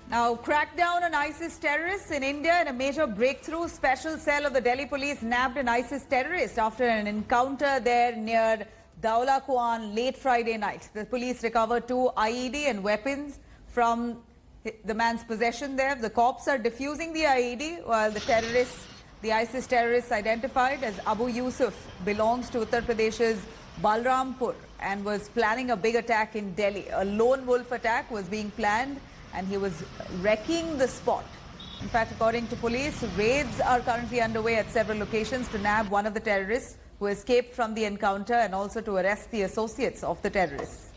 Now, crackdown on ISIS terrorists in India and a major breakthrough. Special cell of the Delhi police nabbed an ISIS terrorist after an encounter there near Daula Kuan late Friday night. The police recovered 2 IED and weapons from the man's possession there. The cops are defusing the IED while the ISIS terrorist identified as Abu Yusuf, belongs to Uttar Pradesh's Balrampur and was planning a big attack in Delhi. A lone wolf attack was being planned and he was wrecking the spot. In fact, according to police, raids are currently underway at several locations to nab one of the terrorists who escaped from the encounter and also to arrest the associates of the terrorists.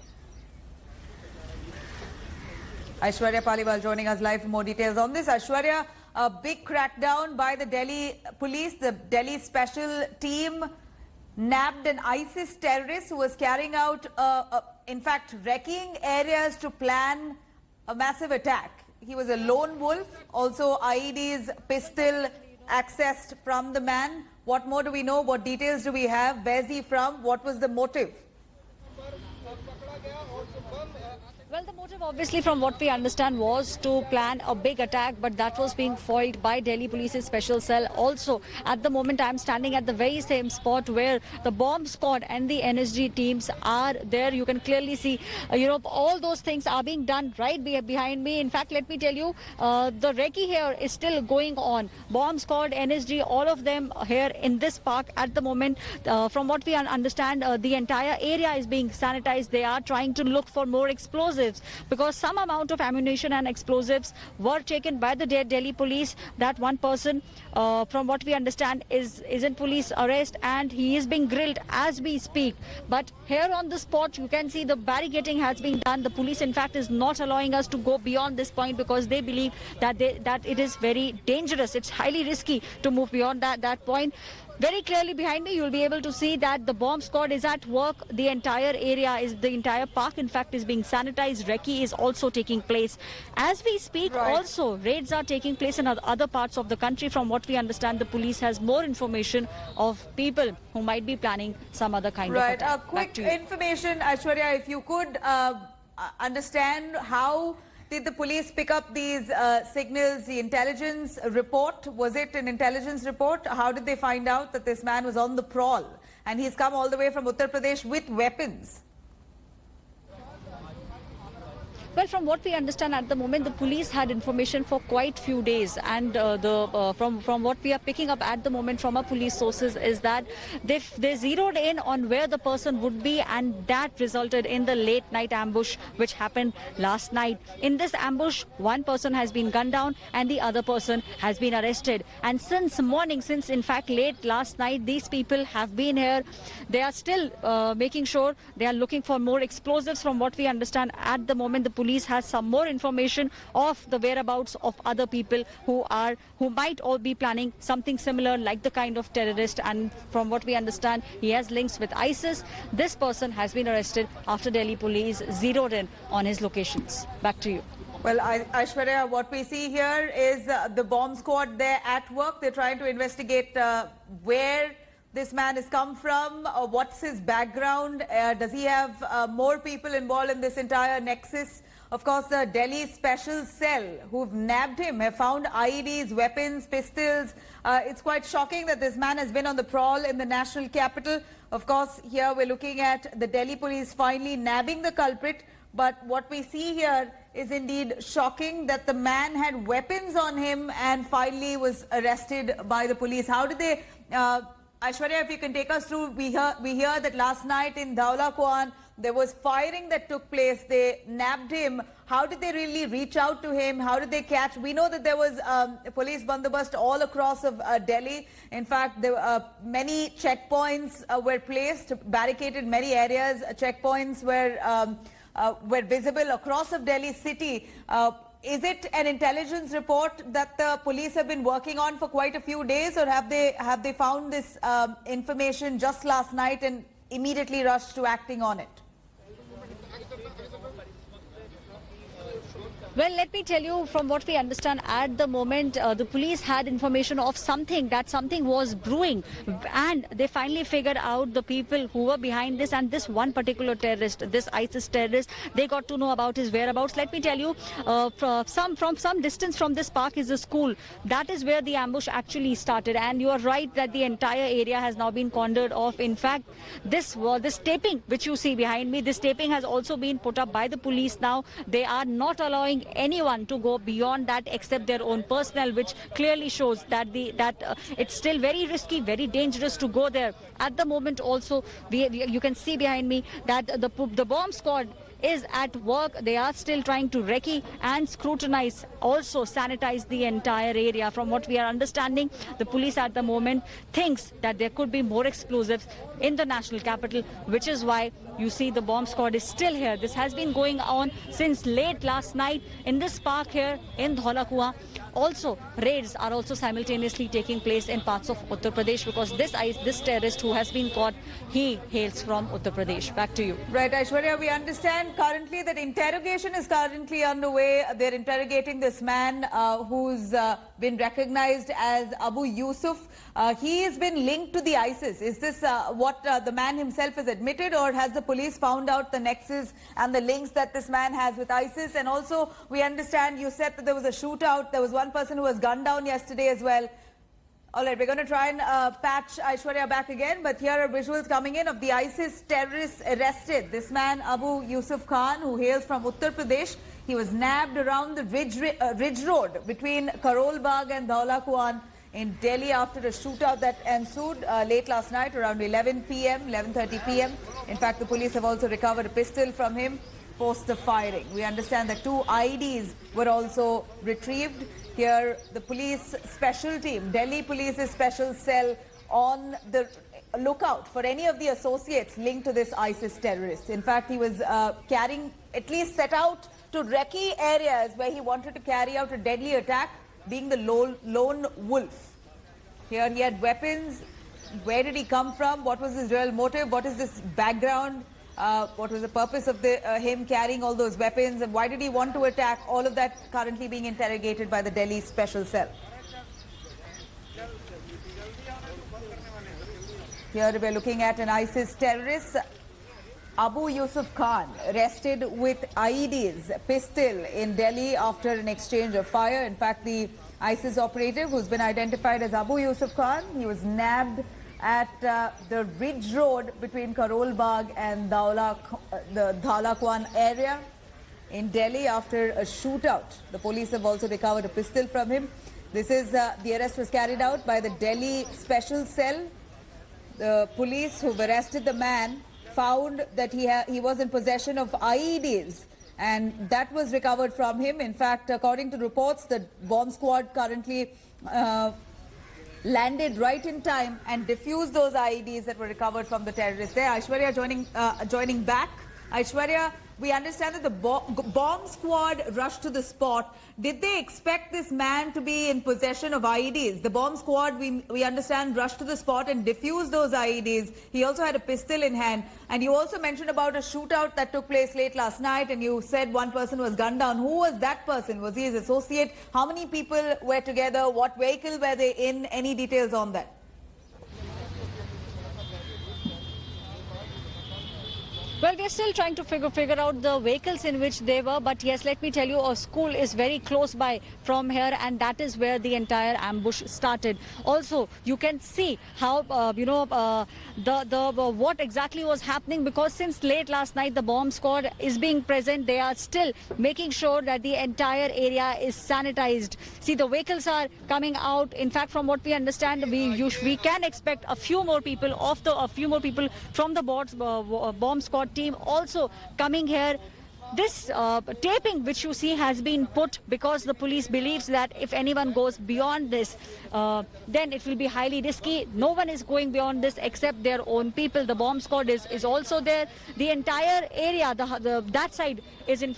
Aishwarya Paliwal joining us live for more details on this. Aishwarya, a big crackdown by the Delhi police. The Delhi special team nabbed an ISIS terrorist who was carrying out, in fact, wrecking areas to plan a massive attack. He was a lone wolf. Also, IED's pistol accessed from the man. What more do we know? What details do we have? Where's he from? What was the motive? Well, the motive, obviously, from what we understand, was to plan a big attack, but that was being foiled by Delhi Police's special cell. Also, at the moment, I'm standing at the very same spot where the bomb squad and the NSG teams are there. You can clearly see, all those things are being done right behind me. In fact, let me tell you, the recce here is still going on. Bomb squad, NSG, all of them here in this park at the moment. From what we understand, the entire area is being sanitized. They are trying to look for more explosives, because some amount of ammunition and explosives were taken by the Delhi police. That one person, from what we understand, is in police arrest and he is being grilled as we speak. But here on the spot, you can see the barricading has been done. The police, in fact, is not allowing us to go beyond this point because they believe that it is very dangerous. It's highly risky to move beyond that point. Very clearly behind me, you'll be able to see that the bomb squad is at work. The entire park, in fact, is being sanitized. Recce is also taking place. As we speak, also, raids are taking place in other parts of the country. From what we understand, the police has more information of people who might be planning some other kind of attack. Quick information, Aishwarya, if you could understand how did the police pick up these signals, the intelligence report? Was it an intelligence report? How did they find out that this man was on the prowl and he's come all the way from Uttar Pradesh with weapons? Well, from what we understand at the moment, the police had information for quite few days, and from what we are picking up at the moment from our police sources is that they zeroed in on where the person would be, and that resulted in the late night ambush which happened last night. In this ambush, one person has been gunned down and the other person has been arrested. And since in fact late last night, these people have been here. They are still making sure they are looking for more explosives. From what we understand at the moment, the police has some more information of the whereabouts of other people who might all be planning something similar like the kind of terrorist, and from what we understand, he has links with ISIS. This person has been arrested after Delhi police zeroed in on his locations. Back to you. Well, Aishwarya, what we see here is the bomb squad there at work. They're trying to investigate where this man has come from, what's his background, does he have more people involved in this entire nexus? Of course, the Delhi special cell who've nabbed him have found IEDs, weapons, pistols. It's quite shocking that this man has been on the prowl in the national capital. Of course, here we're looking at the Delhi police finally nabbing the culprit. But what we see here is indeed shocking that the man had weapons on him and finally was arrested by the police. How did they... Aishwarya, if you can take us through, we hear that last night in Daula Kuan, there was firing that took place. They nabbed him. How did they really reach out to him? How did they catch? We know that there was police bandobast all across of Delhi. In fact, there many checkpoints were placed, barricaded many areas. Checkpoints were visible across of Delhi city. Is it an intelligence report that the police have been working on for quite a few days, or have they found this information just last night and immediately rushed to acting on it? Well, let me tell you, from what we understand at the moment, the police had information of something was brewing, and they finally figured out the people who were behind this, and this one particular terrorist, this ISIS terrorist, they got to know about his whereabouts. Let me tell you, from some distance from this park is a school. That is where the ambush actually started, and you are right that the entire area has now been cornered off. In fact, this taping which you see behind me, this taping has also been put up by the police. Now they are not allowing anyone to go beyond that except their own personnel, which clearly shows that it's still very risky, very dangerous to go there. At the moment also, you can see behind me that the bomb squad is at work. They are still trying to recce and scrutinize, also sanitize the entire area. From what we are understanding, the police at the moment thinks that there could be more explosives in the national capital, which is why you see the bomb squad is still here. This has been going on since late last night in this park here in Dhaula Kuan. Also, raids are also simultaneously taking place in parts of Uttar Pradesh, because this terrorist who has been caught, he hails from Uttar Pradesh. Back to you. Right, Aishwarya, we understand currently that interrogation is currently underway. They're interrogating this man who's been recognized as Abu Yusuf. He has been linked to the ISIS. Is this what the man himself has admitted, or has the police found out the nexus and the links that this man has with ISIS? And also, we understand you said that there was a shootout. There was one person who was gunned down yesterday as well. All right, we're going to try and patch Aishwarya back again, but here are visuals coming in of the ISIS terrorists arrested. This man, Abu Yusuf Khan, who hails from Uttar Pradesh, he was nabbed around the Ridge Road between Karol Bagh and Dhaula Kuan in Delhi after a shootout that ensued late last night around 11 p.m., 11:30 p.m. In fact, the police have also recovered a pistol from him post the firing. We understand that 2 IDs were also retrieved. Here, the police special team, Delhi Police's special cell, on the lookout for any of the associates linked to this ISIS terrorist. In fact, he was carrying, at least set out to recce areas where he wanted to carry out a deadly attack, being the lone wolf. Here he had weapons. Where did he come from? What was his real motive? What is this background? What was the purpose of him carrying all those weapons, and why did he want to attack? All of that currently being interrogated by the Delhi Special Cell. Here we're looking at an ISIS terrorist, Abu Yusuf Khan, arrested with IEDs, pistol in Delhi after an exchange of fire. In fact, the ISIS operative, who's been identified as Abu Yusuf Khan, he was nabbed at the Ridge Road between Karol Bagh and the Dhaula Kuan area in Delhi after a shootout. The police have also recovered a pistol from him. This is the arrest was carried out by the Delhi Special Cell. The police who've arrested the man found that he was in possession of IEDs, and that was recovered from him. In fact, according to reports, the bomb squad currently landed right in time and defused those IEDs that were recovered from the terrorists. There, Aishwarya joining back. Aishwarya, we understand that the bomb squad rushed to the spot. Did they expect this man to be in possession of IEDs? The bomb squad, we understand, rushed to the spot and defused those IEDs. He also had a pistol in hand. And you also mentioned about a shootout that took place late last night, and you said one person was gunned down. Who was that person? Was he his associate? How many people were together? What vehicle were they in? Any details on that? Well, we are still trying to figure out the vehicles in which they were, but yes, let me tell you, a school is very close by from here, and that is where the entire ambush started. Also, you can see how what exactly was happening, because since late last night the bomb squad is being present. They are still making sure that the entire area is sanitized. See, the vehicles are coming out. In fact, from what we understand, we can expect a few more people from the bomb squad team also coming here. This taping which you see has been put because the police believes that if anyone goes beyond this, then it will be highly risky. No one is going beyond this except their own people. The bomb squad is also there. The entire area, that side is in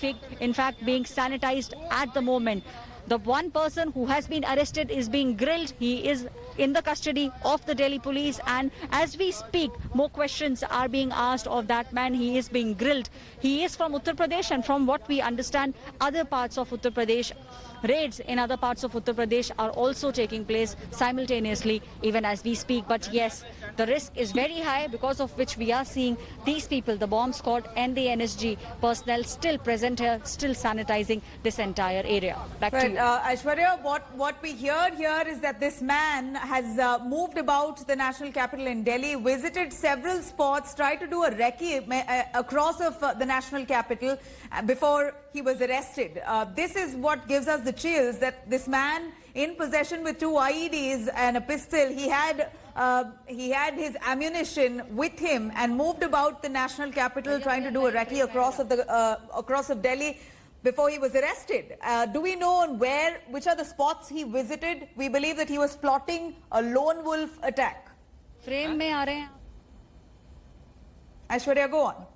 fact being sanitized at the moment. The one person who has been arrested is being grilled. He is in the custody of the Delhi police, and as we speak, more questions are being asked of that man. He is being grilled. He is from Uttar Pradesh, and from what we understand, other parts of Uttar Pradesh, raids in other parts of Uttar Pradesh are also taking place simultaneously even as we speak. But yes, the risk is very high, because of which we are seeing these people, the bomb squad and the NSG personnel, still present here, still sanitizing this entire area. Back to you. Aishwarya, what we hear here is that this man has moved about the national capital in Delhi, visited several spots, tried to do a recce across of the national capital before he was arrested. This is what gives us the chills, that this man in possession with 2 IEDs and a pistol, he had his ammunition with him and moved about the national capital trying to do a recce across of Delhi before he was arrested. Do we know which are the spots he visited? We believe that he was plotting a lone wolf attack. Frame mein aa rahe hain. Aishwarya, go on.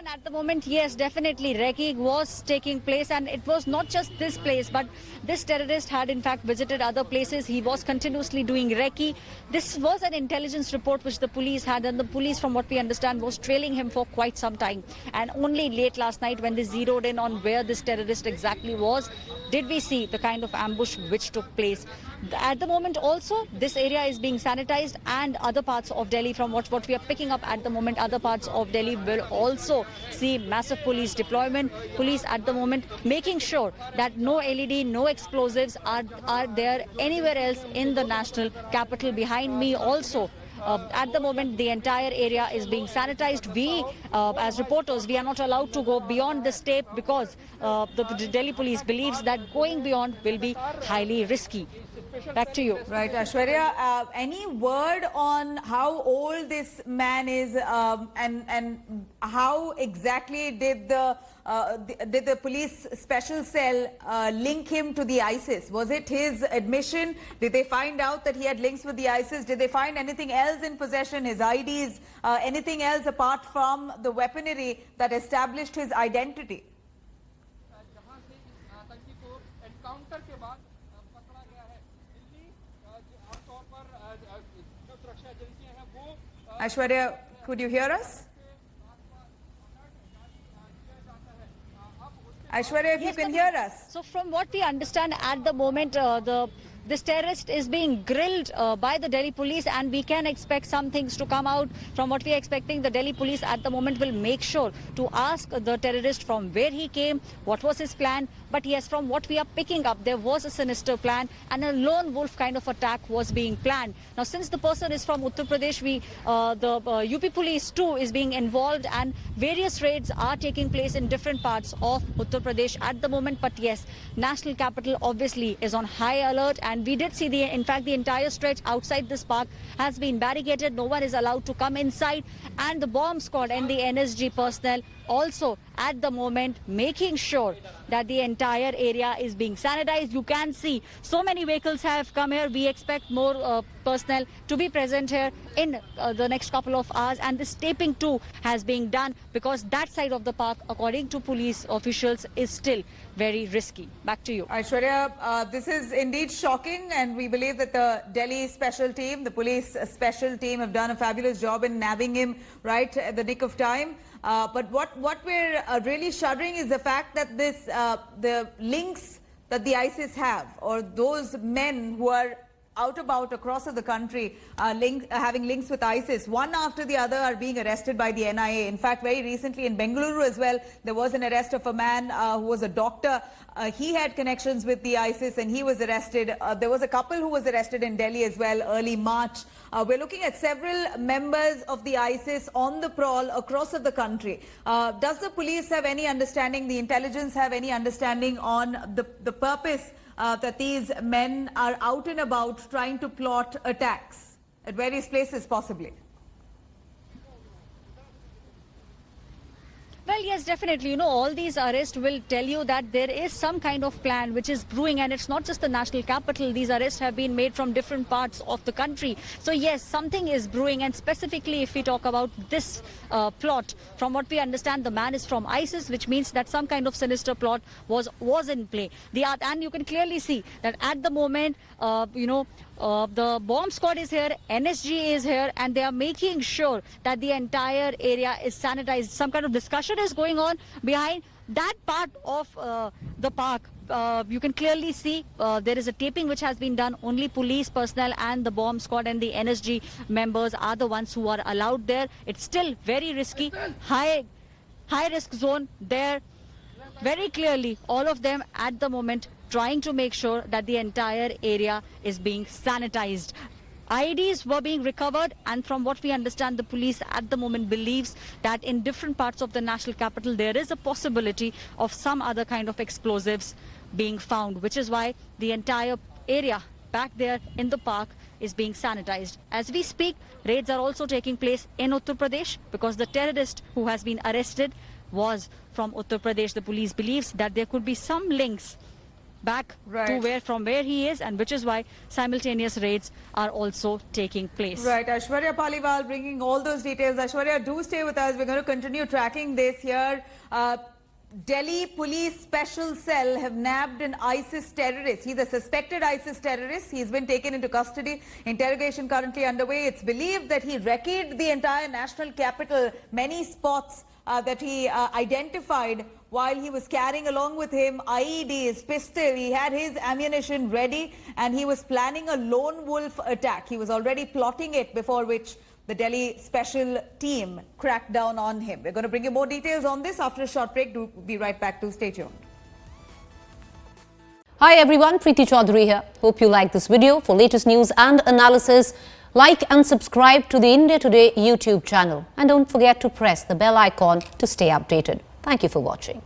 At the moment, yes, definitely recce was taking place, and it was not just this place, but this terrorist had in fact visited other places. He was continuously doing recce. This was an intelligence report which the police had, and the police, from what we understand, was trailing him for quite some time. And only late last night, when they zeroed in on where this terrorist exactly was, did we see the kind of ambush which took place. At the moment also, this area is being sanitized, and other parts of Delhi, from what we are picking up at the moment, other parts of Delhi will also see massive police deployment. Police at the moment making sure that no LED, no explosives are there anywhere else in the national capital. Behind me also, at the moment, the entire area is being sanitized. We, as reporters, we are not allowed to go beyond this tape, because the Delhi police believes that going beyond will be highly risky. Back to you. Right, Aishwarya, any word on how old this man is, and how exactly did the police special cell link him to the ISIS? Was it his admission? Did they find out that he had links with the ISIS? Did they find anything else in possession, his IDs, anything else apart from the weaponry that established his identity? Aishwarya, could you hear us? Aishwarya, if you can hear us. So from what we understand at the moment, this terrorist is being grilled by the Delhi police, and we can expect some things to come out. From what we are expecting, the Delhi police at the moment will make sure to ask the terrorist from where he came, what was his plan. But yes, from what we are picking up, there was a sinister plan, and a lone wolf kind of attack was being planned. Now, since the person is from Uttar Pradesh, the UP police too is being involved, and various raids are taking place in different parts of Uttar Pradesh at the moment. But yes, national capital obviously is on high alert, and we did see in fact the entire stretch outside this park has been barricaded. No one is allowed to come inside, and the bomb squad and the NSG personnel also at the moment making sure that the entire area is being sanitized. You can see so many vehicles have come here. We expect more personnel to be present here in the next couple of hours, and this taping too has been done, because that side of the park, according to police officials, is still very risky. Back to you. Aishwarya, this is indeed shocking, and we believe that the Delhi special team, the police special team, have done a fabulous job in nabbing him right at the nick of time. But what we're really shuddering is the fact that the links that the ISIS have, or those men who are out about across the country having links with ISIS, one after the other are being arrested by the NIA. In fact, very recently in Bengaluru as well, there was an arrest of a man who was a doctor. He had connections with the ISIS and he was arrested. There was a couple who was arrested in Delhi as well early March. We're looking at several members of the ISIS on the prowl across the country. Does the police have any understanding, the intelligence have any understanding on the purpose that these men are out and about trying to plot attacks at various places possibly? Well, yes, definitely. You know, all these arrests will tell you that there is some kind of plan which is brewing, and it's not just the national capital. These arrests have been made from different parts of the country. So yes, something is brewing, and specifically if we talk about this plot, from what we understand, the man is from ISIS, which means that some kind of sinister plot was in play. And you can clearly see that at the moment, The bomb squad is here, NSG is here, and they are making sure that the entire area is sanitized. Some kind of discussion is going on behind that part of the park. You can clearly see there is a taping which has been done. Only police personnel and the bomb squad and the NSG members are the ones who are allowed there. It's still very risky, high risk zone there. Very clearly, all of them at the moment trying to make sure that the entire area is being sanitized. IEDs were being recovered, and from what we understand, the police at the moment believes that in different parts of the national capital there is a possibility of some other kind of explosives being found, which is why the entire area back there in the park is being sanitized. As we speak, raids are also taking place in Uttar Pradesh because the terrorist who has been arrested was from Uttar Pradesh. The police believes that there could be some links back to from where he is, and which is why simultaneous raids are also taking place. Right, Aishwarya Paliwal bringing all those details. Aishwarya, do stay with us. We're going to continue tracking this here. Delhi Police Special Cell have nabbed an ISIS terrorist. He's a suspected ISIS terrorist. He's been taken into custody. Interrogation currently underway. It's believed that he wrecked the entire national capital, many spots that he identified while he was carrying along with him IEDs, pistol. He had his ammunition ready and he was planning a lone wolf attack. He was already plotting it, before which the Delhi special team cracked down on him. We're going to bring you more details on this after a short break. Do be right back. To stay tuned. Hi everyone, Preeti Chaudhary here. Hope you like this video. For latest news and analysis, like and subscribe to the India Today YouTube channel. And don't forget to press the bell icon to stay updated. Thank you for watching.